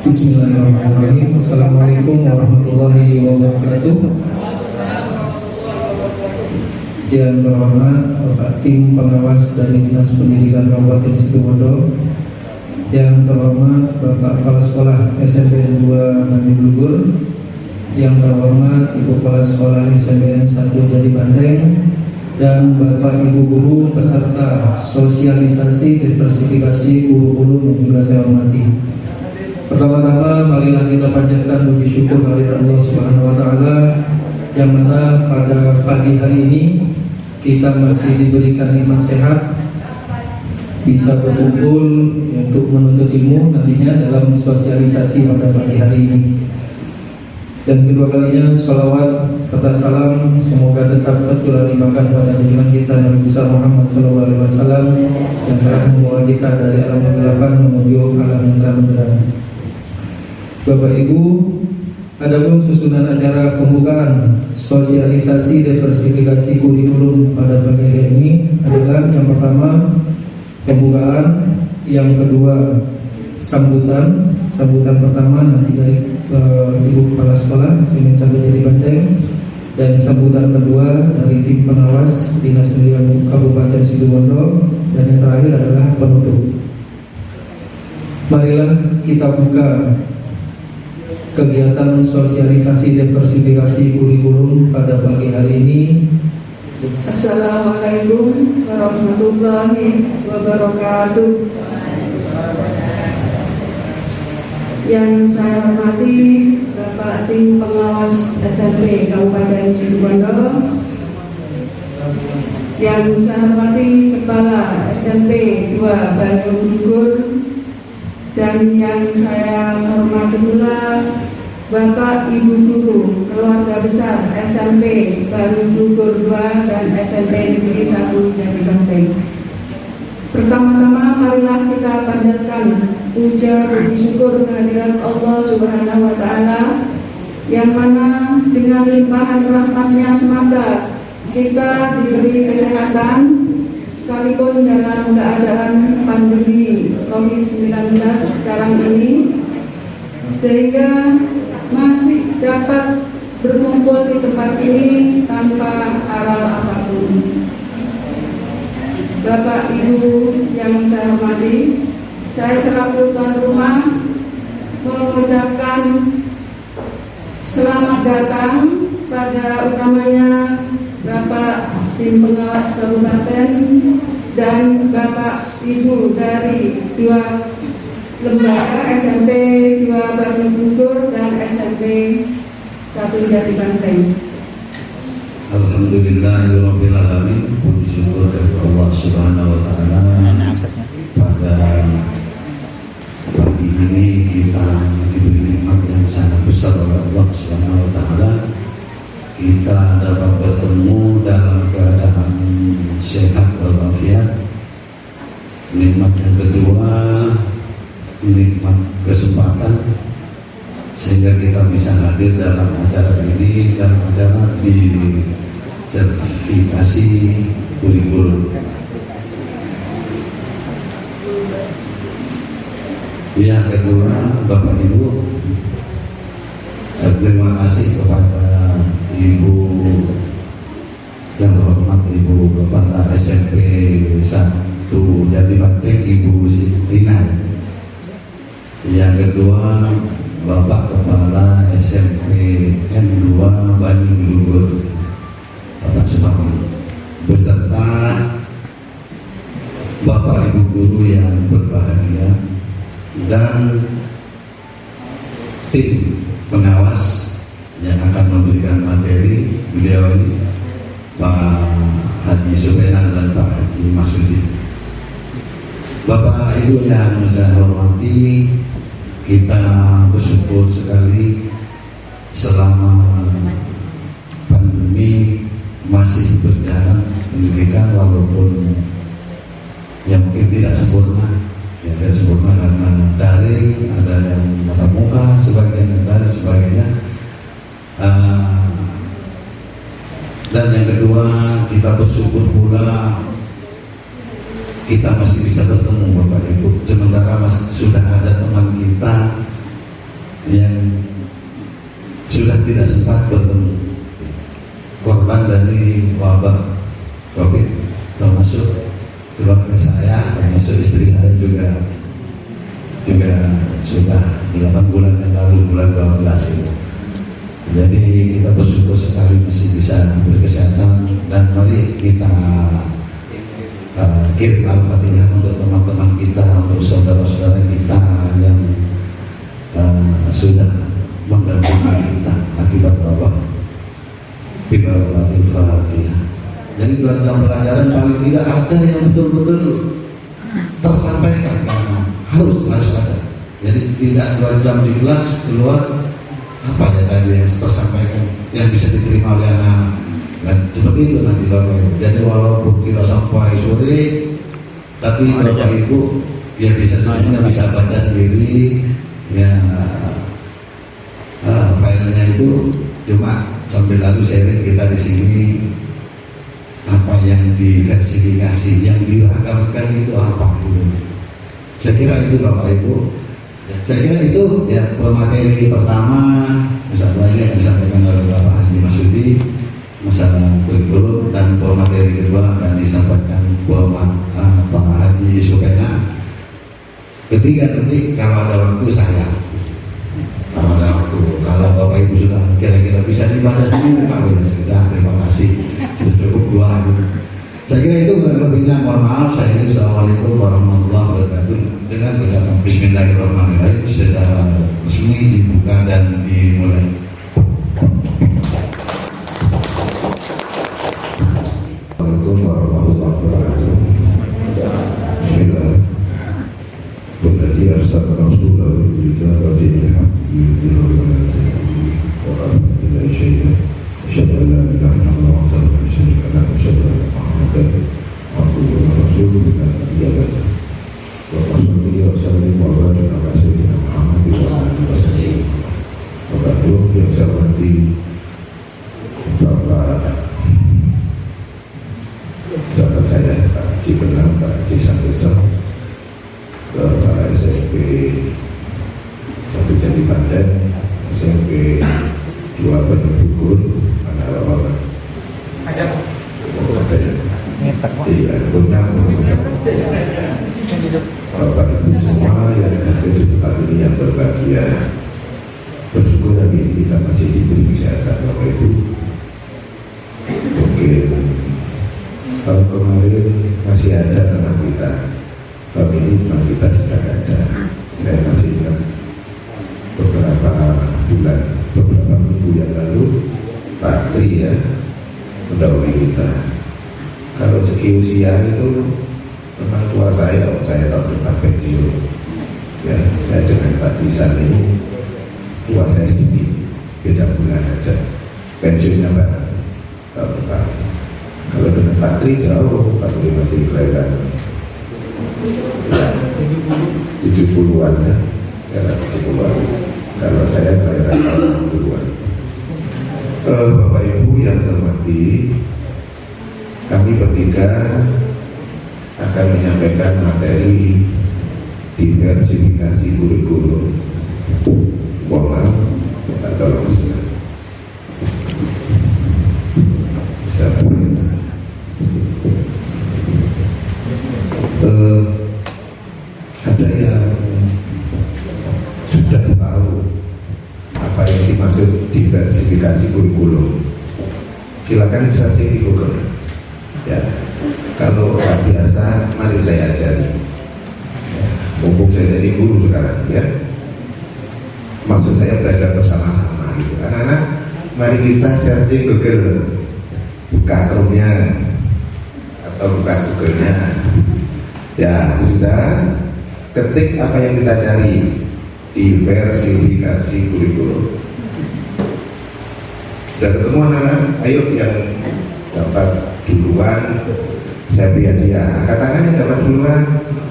Bismillahirrahmanirrahim. Assalamualaikum warahmatullahi wabarakatuh. Yang terhormat Bapak Tim Pengawas dari Dinas Pendidikan Kabupaten Situbondo, yang terhormat Bapak Kepala Sekolah SMPN 2 Bani Blugur, yang terhormat Ibu Kepala Sekolah SMPN 1 Jati Bandeng, dan Bapak Ibu Guru peserta sosialisasi diversifikasi kurikulum yang juga saya hormati. Pertama-tama marilah kita panjatkan puji syukur kehadirat Allah Subhanahu wa taala yang mana pada pagi hari ini kita masih diberikan nikmat sehat, bisa berkumpul untuk menuntut ilmu nantinya dalam sosialisasi pada pagi hari ini. Dan kedua kalinya salawat serta salam semoga tetap tercurah limpahkan pada junjungan kita Nabi besar Muhammad SAW yang telah membawa kita dari alam kegelapan menuju alam yang terang benderang. Bapak Ibu, adapun susunan acara pembukaan sosialisasi diversifikasi kurikulum pada pagi hari ini adalah yang pertama pembukaan, yang kedua sambutan pertama nanti dari Ibu Kepala Sekolah SMPN 1 Jati Bandeng, dan sambutan kedua dari tim pengawas Dinas Pendidikan Kabupaten Situbondo, dan yang terakhir adalah penutup. Marilah kita buka kegiatan sosialisasi diversifikasi kurikulum pada pagi hari ini. Assalamualaikum warahmatullahi wabarakatuh. Yang saya hormati Bapak Tim Pengawas SMP Kabupaten Situbondo, yang saya hormati Kepala SMP 2 Bani Blugur, dan yang saya hormati pula Bapak Ibu Guru Keluarga Besar SMP Bani Blugur 2 dan SMP Negeri 1 Jati Bandeng. Pertama-tama marilah kita panjatkan puja puji syukur kehadirat Allah Subhanahu wa taala yang mana dengan limpahan rahmatnya semata kita diberi kesehatan sekalipun dalam keadaan pandemi COVID-19 sekarang ini, sehingga masih dapat berkumpul di tempat ini tanpa aral apapun. Bapak Ibu yang saya hormati, saya selaku tuan rumah mengucapkan selamat datang pada utamanya Bapak Tim Pengawas Kabupaten dan Bapak Ibu dari dua lembaga SMP 2 Bani Blugur dan SMP 1 Jati Bandeng. Alhamdulillahirabbil alamin. Puji syukur kepada Allah Subhanahu wa taala. Pada pagi ini kita diberi nikmat yang sangat besar oleh Allah Subhanahu wa taala. Kita dapat bertemu dalam keadaan sehat walafiat. Nikmat yang kedua, nikmat kesempatan sehingga kita bisa hadir dalam acara ini, dalam acara di sertifikasi kurikulum. Yang kedua, Bapak Ibu, terima kasih kepada Ibu yang terhormat Ibu Kepala SMP 1 Jati Bandeng, Ibu Sitina. Yang kedua, Bapak Kepala SMPN 2 Bani Blugur, Bapak Suparno, beserta Bapak Ibu Guru yang berbahagia, dan tim pengawas yang akan memberikan materi beliau ini, Pak Haji Supenan dan Pak Haji Masudi. Bapak Ibu yang saya hormati, kita bersyukur sekali selama pandemi masih berjalan pendidikan, walaupun yang mungkin tidak sempurna, ya tidak sempurna karena daring, ada yang tatap muka, sebagian yang daring, sebagainya. Dan yang kedua, kita bersyukur pula kita masih bisa bertemu Bapak Ibu, sementara masih sudah ada teman kita yang sudah tidak sempat bertemu, korban dari wabah COVID, termasuk keluarga saya, termasuk istri saya juga sudah 8 bulan yang lalu, bulan 12 itu. Jadi kita bersyukur sekali masih bisa berkesehatan, dan mari kita kirim Al-Fatihah untuk teman-teman kita, untuk saudara-saudara kita yang sudah mendampingi kita akibat wabah. Al-Fatihah. Jadi 2 jam pelajaran paling tidak ada yang betul-betul tersampaikan, karena harus ada. Jadi tidak 2 jam di kelas keluar apa ya tadi yang tersampaikan yang bisa diterima oleh anak. Dan seperti itu nanti Bapak Ibu. Jadi walaupun kita sampai sore, tapi Bapak Ibu ya bisa semuanya bisa baca sendiri ya, filenya itu cuma sambil lalu sharing kita di sini apa yang diversifikasi, yang diragamkan itu apa gitu. Saya kira itu Bapak Ibu. Saya kira itu ya pemateri pertama, misalnya yang disampaikan oleh Bapak Haji Masudi masalah kurikulum, dan pemateri kedua akan disampaikan Pak Haji Sukena. Ketiga nanti kalau ada waktu saya, kalau Bapak Ibu sudah kira-kira bisa dibaca sendiri Pak, ya sudah, terima kasih, sudah cukup 2 hari. Saya kira itu, lebihnya mohon maaf. Saya ini Assalamualaikum warahmatullahi wabarakatuh. Dengan ucapan Bismillahirrahmanirrahim secara resmi dibuka dan dimulai. Assalamualaikum warahmatullahi wabarakatuh. Bismillah. Berarti arsal Rasulullah berita berarti ilham yang saya hormati Bapak sahabat saya Pak Haji Benang, Pak Haji Santoso, para SMP 1 Jati Pandan, SMP 2 Bandung Bogor, mana awal iya, benar Bapak Ibu semua yang hadir di tempat ini yang berbahagia. Bersyukur hari ini kita masih diberi kesehatan Bapak Ibu. Mungkin tahun kemarin masih ada teman kita, tahun ini teman kita sudah ada. Saya masih ingat beberapa bulan, beberapa minggu yang lalu Pak Tri ya mendahului kita. Kalau segi usia itu teman tua saya tahun depan pensiun ya. Saya dengan Pak Disan ini tua saya sedikit, beda bulan aja, pensiunnya bareng tahun depan. Kalau dengan Pak Tri jauh, Pak Tri masih kelahiran ya, 70-an ya, era 70-an. Kalau saya kelahiran tahun 60-an. Bapak Ibu yang saya hormati, kami bertiga akan menyampaikan materi diversifikasi kurikulum. Mohon maaf, tak tolong bisa ada yang sudah tahu apa yang dimaksud diversifikasi kurikulum? Silakan searching di Google ya. Kalau tak biasa, mari saya ajari ya, mumpung saya jadi guru sekarang ya. Maksud saya belajar bersama-sama gitu. Anak-anak, mari kita searching Google, buka Chrome-nya atau buka Google-nya ya, sudah ketik apa yang kita cari, diversifikasi kurikulum. Sudah ketemu anak-anak? Ayo yang dapat duluan saya beri hadiah. Angkat tangan yang dapat duluan.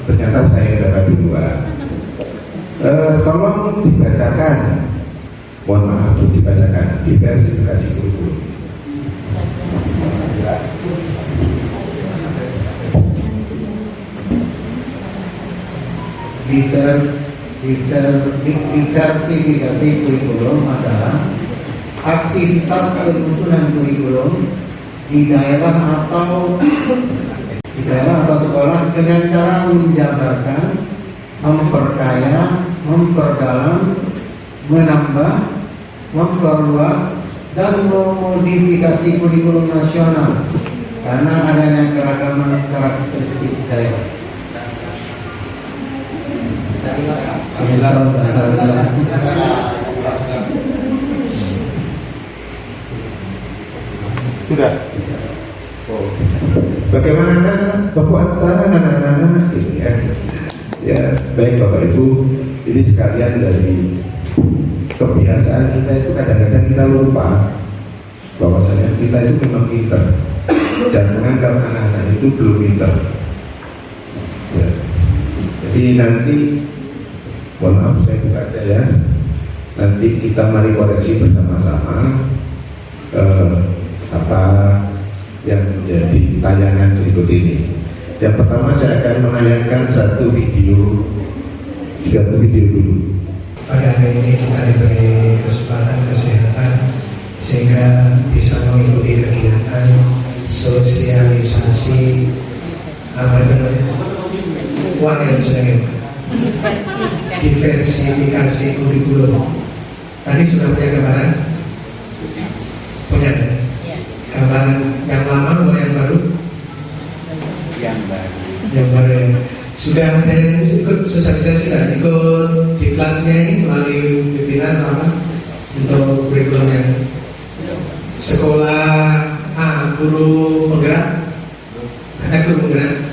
Ternyata saya dapat duluan. Tolong dibacakan, mohon maaf, dibacakan diversifikasi kurikulum. Research diversifikasi kurikulum adalah aktivitas penyusunan kurikulum di daerah atau sekolah dengan cara menjabarkan, memperkaya, memperdalam, menambah, memperluas, dan memodifikasi kurikulum nasional karena adanya keragaman karakteristik daerah. Sudah. Bagaimana kekuatan anak-anak gitu ya? Ya baik Bapak Ibu, ini sekalian dari kebiasaan kita itu kadang-kadang kita lupa bahwasanya kita itu memang pintar dan menganggap anak-anak itu belum pintar. Ya. Jadi nanti, mohon maaf saya buka aja ya. Nanti kita mari koreksi bersama-sama apa yang menjadi tayangan berikut ini. Yang pertama saya akan menayangkan satu video dulu. Pada hari ini kita diberi kesempatan kesehatan sehingga bisa mengikuti kegiatan sosialisasi diversifikasi kurikulum. Tadi sudah punya gambaran? Punya gambaran yang lama atau yang baru? Yang baru ya. Sudah ada yang ikut sosialisasi lah, ikut diklatnya ini melalui pimpinan apa untuk kurikulumnya? Sekolah guru penggerak, ada guru penggerak?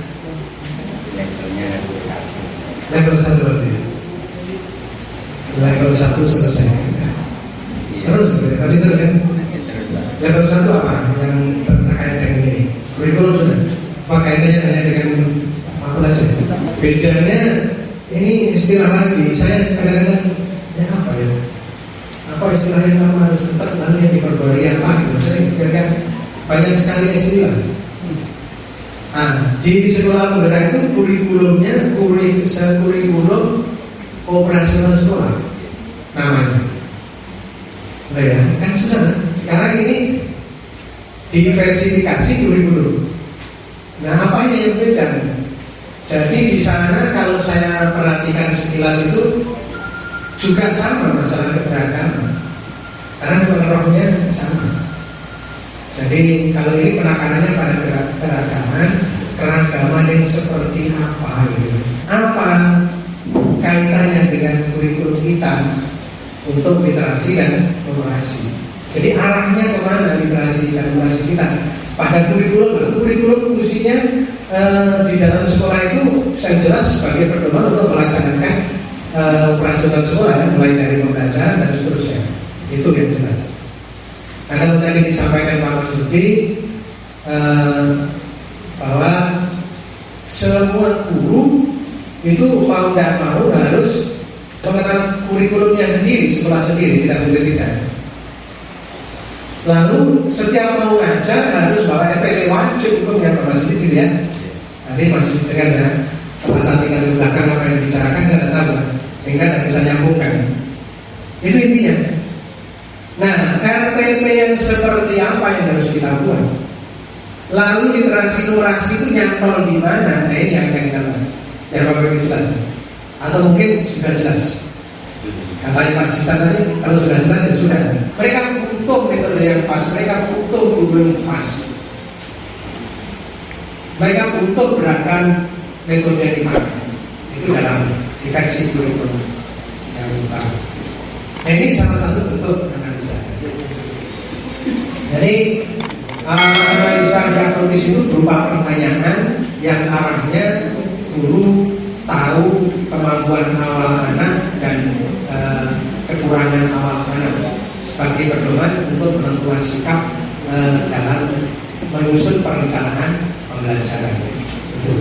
Level 1 berarti. Level 1 selesai. Terus masih terus kan? Level 1 apa yang terkait dengan ini? Kurikulum sudah. Apa kaitannya hanya dengan makul aja? Bedanya ini istilah lagi. Saya kadang-kadang apa ya? Apa istilah yang lama harus tetap lalu yang diperbarui apa gitu? Saya kira banyak sekali istilah. Di sekolah penggerak itu kurikulumnya kurikulum operasional sekolah namanya. Nah ya, kan susah. Sekarang ini diversifikasi kurikulum. Nah, apanya yang beda? Jadi di sana kalau saya perhatikan sekilas itu juga sama masalah keberagaman, karena pengaruhnya sama. Jadi kalau ini penekanannya pada keragaman yang seperti apa gitu. Apa kaitannya dengan kurikulum kita untuk literasi dan numerasi? Jadi arahnya kemana literasi dan numerasi kita? Pada kurikulum fungsinya di dalam sekolah itu saya jelas sebagai pedoman untuk melaksanakan operasional sekolah, mulai dari pembelajaran dan seterusnya. Itu yang jelas. Nah, kalau tadi disampaikan Pak Marsudi bahwa semua guru itu mau tidak mau harus mengenal kurikulumnya sendiri, sekolah sendiri, tidak boleh tidak. Lalu setiap mau ngajar harus bawa RPT wajib hukumnya Pak Marsudi ya. Nanti masih dengar ya. Salah satu yang di belakang apa yang dibicarakan tidak tahu, sehingga tidak bisa nyambungkan. Itu intinya. Nah, RPP yang seperti apa yang harus kita buat? Lalu literasi numerasi itu nyantol di mana? Nah, ini yang akan kita bahas. Yang Bapak Ibu jelas, atau mungkin sudah jelas. Katanya Pak Sisan tadi, kalau sudah jelas ya sudah. Mereka butuh metode yang pas, mereka butuh guru yang pas. Mereka butuh gerakan metode yang dipakai. Itu dalam dikaji kurikulum yang baru. Nah, ini salah satu bentuk analisa. Jadi analisa diagnosis itu berupa pertanyaan yang arahnya guru tahu kemampuan awal anak dan kekurangan awal anak sebagai pedoman untuk penentuan sikap dalam menyusun perencanaan pembelajaran. Itu.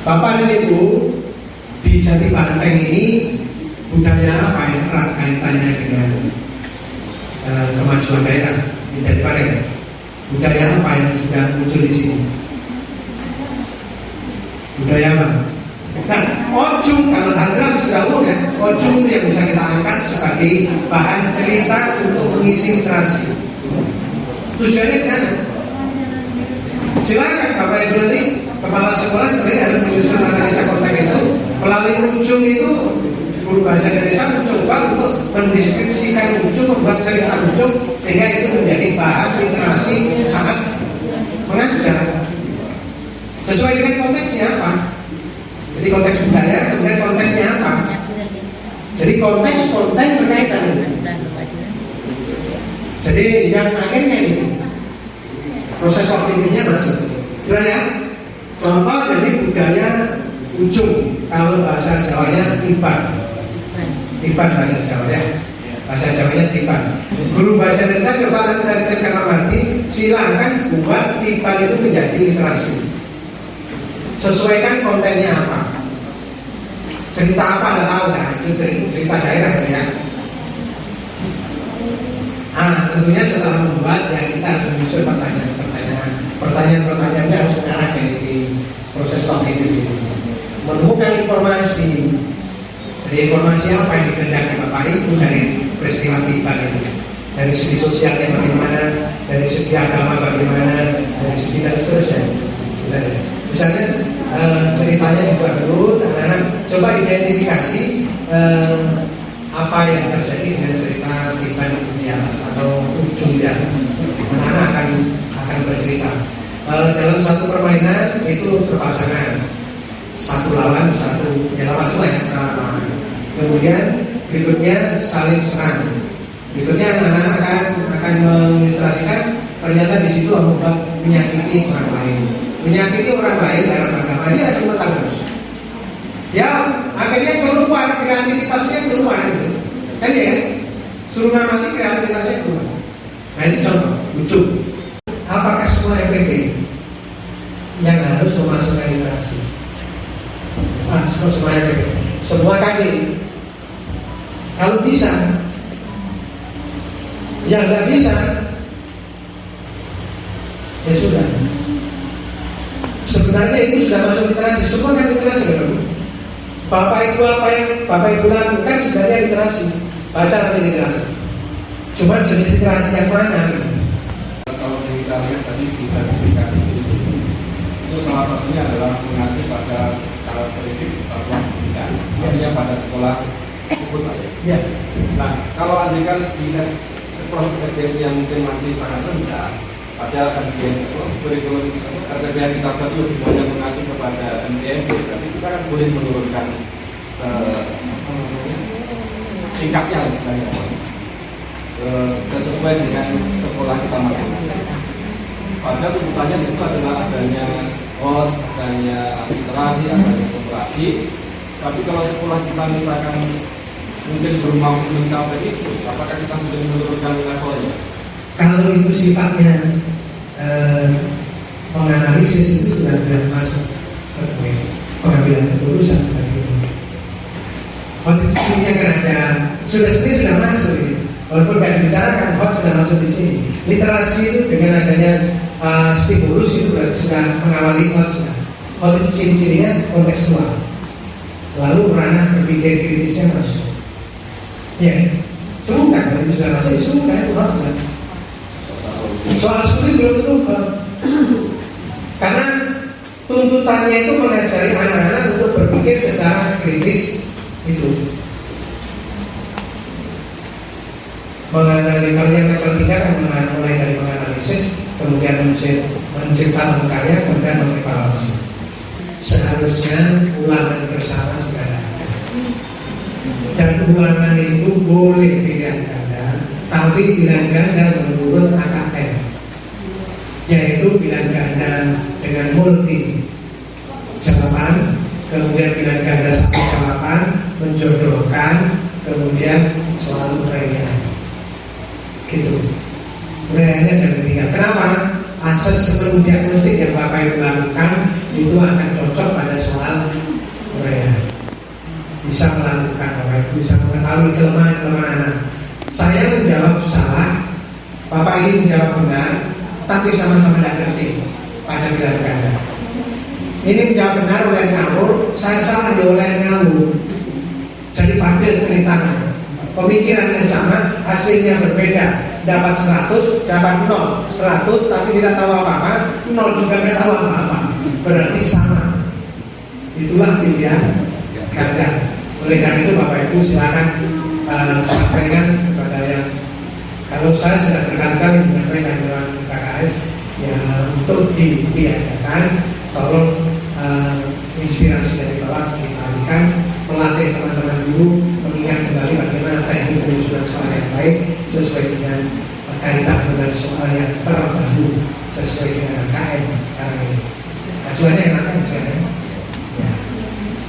Bapak dan Ibu, di Jati Banteng ini budaya apa yang erat kaitannya dengan kemajuan daerah di Jati Banteng? Budaya apa yang sudah muncul di sini? Budaya apa? Nah, ojung, kalau hadrat sudah umum ya, ojung itu yang bisa kita angkat sebagai bahan cerita untuk mengisi literasi. Tujuannya ke sana. Silakan Bapak Ibu nanti kepala sekolah sebenarnya harus menyusun analisa konteks itu. Melalui ujung itu guru bahasa Indonesia mencoba untuk mendeskripsikan ujung, membuat cerita ujung sehingga itu menjadi bahan literasi sangat mengajar sesuai dengan konteksnya apa. Jadi konteks budaya, kemudian konteksnya apa. Jadi konteks konten berkaitan. Jadi yang akhirnya ini proses kognitifnya masuk. Jelas ya? Contoh dari budaya ujung, kalau bahasa Jawanya tiban. Tiban bahasa Jawa ya. Bahasa Jawanya tiban. Guru bahasa Indonesia coba nanti saya berikan arti, silakan buat tiban itu menjadi literasi. Sesuaikan kontennya apa. Cerita apa Anda tahu nah, itu cerita daerah ya. Tentunya setelah membuat ya kita harus menyusun pertanyaan-pertanyaannya harus mengarah di proses kognitif itu. Menemukan informasi. Jadi informasi apa yang dikehendaki Bapak Ibu dari peristiwa tiban itu. Dari segi sosialnya bagaimana, dari segi agama bagaimana, dari segi dan seterusnya. Misalnya ceritanya dibuat dulu, anak-anak coba identifikasi apa yang terjadi dengan cerita tiban di atas atau ujung di atas. Anak-anak akan bercerita. Dalam satu permainan itu berpasangan, satu lawan satu, ya lawan semua ya. Kemudian berikutnya saling serang. Berikutnya anak-anak akan mengilustrasikan ternyata di situ membuat menyakiti orang lain. Menyakiti orang lain dalam agama dia akan terus. Ya akhirnya keluar kreativitasnya keluar gitu. Kan ya? Suruh ngamati kreativitasnya keluar. Nah itu contoh lucu. Apakah semua FPB yang harus memasukkan literasi? Semua FPB, semua kami. Kalau bisa, yang nggak bisa, ya sudah. Sebenarnya itu sudah masuk literasi, semua kan literasi kan? Bapak Ibu apa yang Bapak Ibu lakukan sebenarnya literasi, baca nanti literasi. Cuma jenis literasi yang mana? Gitu. Kalau kita lihat tadi diversifikasi itu salah satunya adalah mengacu pada karakteristik satuan pendidikan, artinya pada sekolah tersebut aja. Ya. Nah, kalau andai kan di sekolah SDM yang mungkin masih sangat rendah, padahal kan kurikulum kategori kita satu lebih banyak mengacu kepada MTMP, tapi kita kan boleh menurunkan tingkatnya sebenarnya. Dan sesuai dengan sekolah kita masing-masing. Padahal tuntutannya itu adalah adanya host, adanya literasi, adanya koperasi. Tapi kalau sekolah kita misalkan mungkin belum mampu mencapai itu, apakah kita sudah menurunkan levelnya? Kalau itu sifatnya menganalisis itu sudah masuk ke pengambilan keputusan. Waktu itu kan ada sudah masuk ini. Walaupun tidak dibicarakan, hot sudah masuk di sini. Literasi itu dengan adanya stimulus itu sudah mengawali hot sudah. Hot itu ciri-cirinya kontekstual. Lalu ranah berpikir kritisnya masuk. Ya, sudah kalau itu sudah masuk, sudah itu hot sudah. Soal studi belum tentu hot. Karena tuntutannya itu mengajari anak-anak untuk berpikir secara kritis itu. Menganalisis yang level 3 kan mulai dari menganalisis, kemudian menciptakan karya, kemudian mengevaluasi. Seharusnya ulangan bersama sudah ada. Dan ulangan itu boleh pilihan ganda, tapi pilihan ganda menurut AKM, yaitu pilihan ganda dengan multi jawaban, kemudian pilihan ganda satu jawaban, menjodohkan, kemudian selalu uraian. Gitu. Uraiannya jangan tinggal. Kenapa? Asas sebelum diagnostik yang Bapak Ibu lakukan itu akan cocok pada soal uraian. Bisa melakukan Bapak Ibu, bisa mengetahui kelemahan anak. Saya menjawab salah, Bapak ini menjawab benar, tapi sama-sama tidak ngerti pada pilihan ganda. Ini tidak benar oleh ngawur, saya salah di oleh ngawur. Jadi panggil ceritanya, pemikirannya sama, hasilnya berbeda. Dapat 100, dapat 0, 100 tapi tidak tahu apa-apa, 0 juga tidak tahu apa-apa, berarti sama. Itulah pilihan ganda. Oleh karena itu Bapak Ibu silakan sampaikan kepada yang, kalau saya sudah berkali-kali menyampaikan dalam KKS ya, untuk ditiadakan, tolong inspirasi dari bawah dialihkan, pelatih teman-teman guru mengingat kembali bagaimana teknik penyusunan soal yang baik sesuai dengan kaidah dengan soal yang terbaru sesuai dengan KM sekarang ini. Acuannya yang akan misalnya. Ya.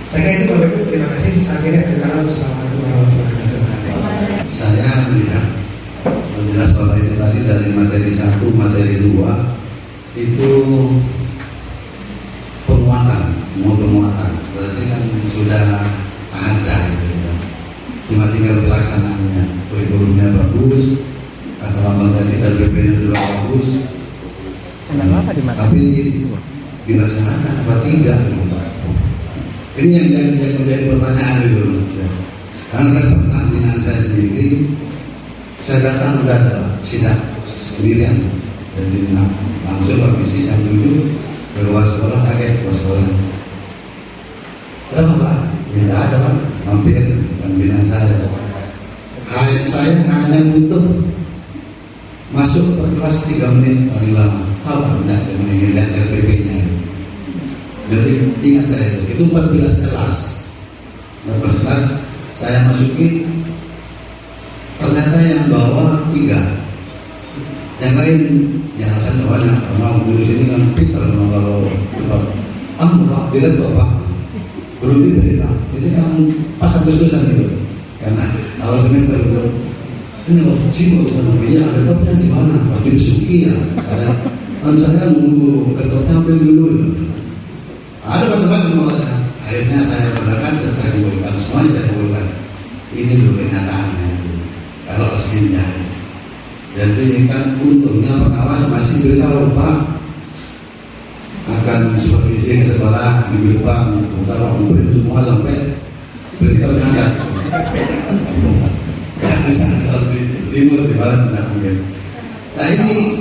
Saya kira itu Bapak Ibu, terima kasih. Saya kira Assalamualaikum warahmatullahi wabarakatuh. Saya melihat menjelas Bapak Ibu tadi dari materi 1, materi 2 itu penguatan, berarti kan sudah ada gitu. Cuma tinggal pelaksanaannya, kurikulumnya bagus atau apa tadi RBP-nya sudah bagus, tapi dilaksanakan apa tidak gitu. Ini yang menjadi pertanyaan gitu. Karena saya pernah dengan saya sendiri, saya datang udah ada sidang sendirian, jadi langsung permisi jam 7 ke luar sekolah, kaget luar sekolah. Kenapa Pak? Ya nggak ada Pak, mampir pembinaan saya. Saya hanya butuh masuk per kelas 3 menit paling lama. Tahu enggak dengan lihat RPP-nya? Jadi ingat saya itu 14 kelas. 14 kelas saya masuki, ternyata yang bawa 3. Yang lain ya alasan banyak, karena dulu sini kan pintar kalau cepat. Pak, bilang Pak, belum diberi Pak. Jadi kan pas Agustusan gitu, karena awal semester itu ini sih urusan namanya laptopnya di mana? Waktu disuki ya, saya nunggu laptopnya ambil dulu. Ada macam-macam makanya. Akhirnya saya berangkat dan saya kumpulkan semuanya, saya kumpulkan. Ini dulu kenyataannya. Kalau aslinya. Jadi kan untungnya pengawas masih beritahu Pak akan supervisi ke sekolah minggu depan, bukan memberi semua sampai beritahu nyangkat. Ya misalnya di timur di barat tidak mungkin. Nah ini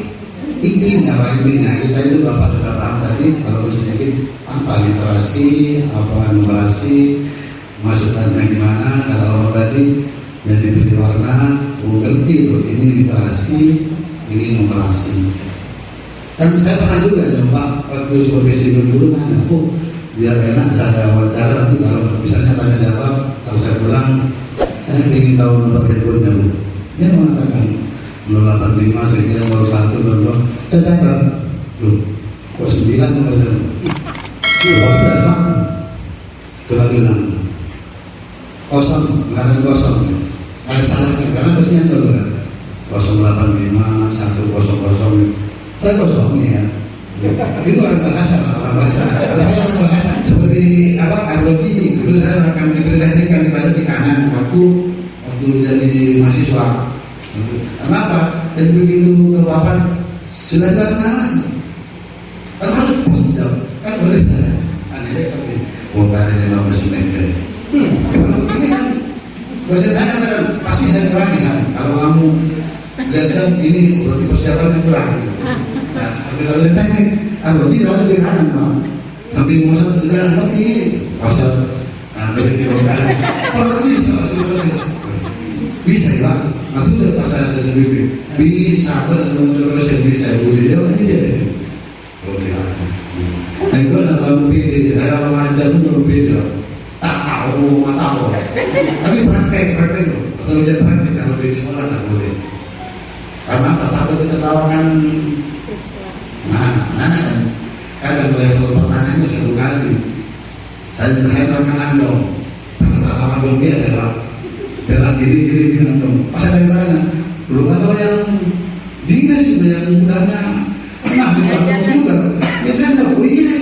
intinya Pak, intinya kita itu Bapak sudah paham tadi kalau sedikit apa literasi, apa numerasi, masukannya gimana kata orang tadi. Jadi diberi warna, ngerti loh, ini literasi, ini numerasi. Kan saya pernah juga coba waktu supervisi dulu nanya, biar enak saya wawancara nanti kalau misalnya tanya jawab, kalau saya pulang, saya ingin tahu nomor handphonenya Bu. Dia mengatakan 085 sekian 01 02. Saya catat, loh, kok 9 nomornya? 12 Pak. Coba bilang kosong, mengatakan kosong. Saya salahkan karena pastinya tahu kan 085 100. Saya kosongnya ya. Itu orang bahasa. Kalau saya orang bahasa seperti apa? Arloti dulu saya akan diberi teknik kan di kanan waktu jadi mahasiswa. Kenapa? Dan begitu ke papan sudah dilaksanakan. Kan harus pas jawab. Kan boleh saya. Aneh seperti bukan 15 menit. Kalau begini kan dosen saya katakan pasti saya kurangi sana. Kalau kamu lihat jam ini berarti persiapannya kurang. Nah, satu teknik, kalau tidak ada di kanan, Pak. Sampai mau satu sudah ngerti, pasal, bisa dilakukan persis. Bisa ya, nanti udah pas saya ada sendiri. Bisa, menurut dosen bisa boleh dia ini dia. Boleh. Nah itu ada terlalu pede, saya mengajar pun terlalu pede. Tak tahu, nggak tahu. Tapi praktek loh. Asal ujian praktek kalau di sekolah nggak boleh. Karena tak tahu ketertawakan. Nah, kadang level pertanyaannya 1 kali. Saya terang-terangan dong. Terang-terangan dong dia adalah bela diri dong. Pas ada yang tanya, belum ada yang dinas itu yang mudahnya. Nah, bukan juga. Biasanya nggak iya.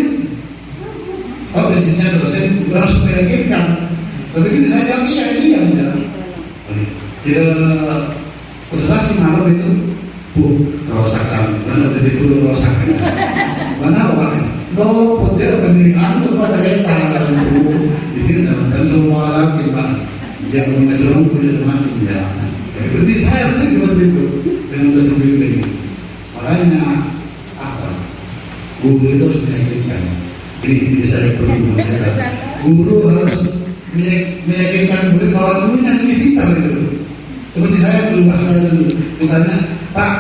Oh, biasanya dosen harus meyakinkan. Tapi kita saya jawab iya. Tidak konsentrasi malam itu, Bu, rawasakan, dan ada di dulu rawasakan. Mana orang? no poter pendidikan itu pada tangan itu dan semua lagi pak yang mengajarkan kuliah macam ya. Jadi saya seperti itu dengan dosen bimbing. Makanya apa? Guru itu harus meyakinkan. Ini saya perlu mengatakan. Guru harus meyakinkan murid bahwa gurunya lebih pintar gitu. Seperti saya dulu saya dulu ditanya, Pak,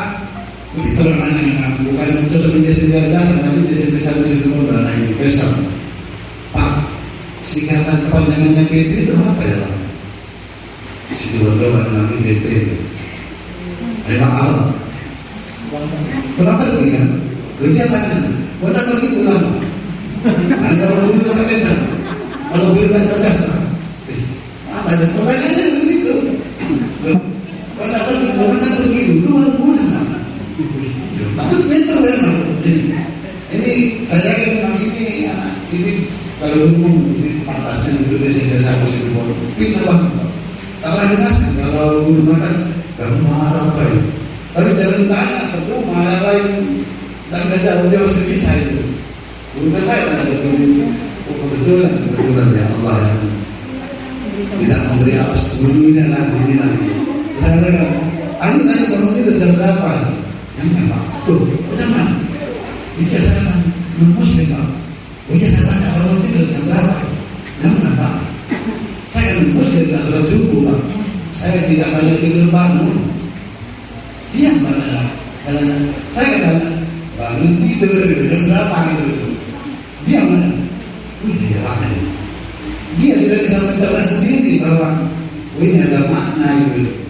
itu namanya bukan cocok di SMP tapi di SMP 1 itu udah naik besar. Pak, singkatan kepanjangannya PP itu apa ya Pak? Situ ada namanya PP. Memang Allah. Kenapa demikian? Dia tanya, kenapa pergi pulang? Nah, kalau guru kan benar, kalau guru kan cerdas, ada pertanyaannya begitu. Kenapa pergi dulu pulang? Tapi pintar memang. Ini saya yakin memang ini kalau umum ini pantasnya dulu di sini saya mesti bodoh. Pintar banget. Karena kita kalau guru makan kamu marah apa ya? Tapi jangan ditanya, kamu marah lain dan tidak jauh jauh bisa itu. Guru saya kan ada kebetulan ya Allah yang tidak memberi apa sebelumnya lagi. Saya katakan, ini tadi kamu itu jam berapa? Yang mana? Tuh, jangan. Bicara saya Muslim Pak. Saya tanya kamu itu jam berapa? Yang mana Pak? Saya Muslim tidak sudah subuh Pak. Saya tidak banyak tidur bangun. Dia mana? Saya kata bangun tidur jam berapa gitu. Dia mana? Dia mana? Dia sudah bisa mencerna sendiri bahwa ini ada makna itu.